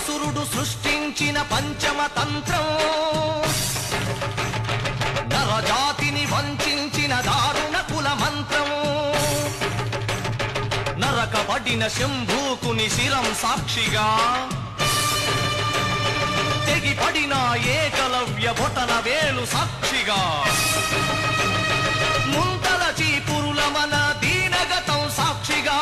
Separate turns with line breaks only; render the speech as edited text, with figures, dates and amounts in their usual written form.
దేవాసురుడు సృష్టించిన పంచమ తంత్రం, నరజాతిని వంచిన దారుణ కుల మంత్రం, నరకబడిన శంభూకుని శిరం సాక్షిగా, తెగిపడిన ఏకలవ్య బొటన వేలు సాక్షిగా, ముంతల చీపురుల మన దీనగతం సాక్షిగా,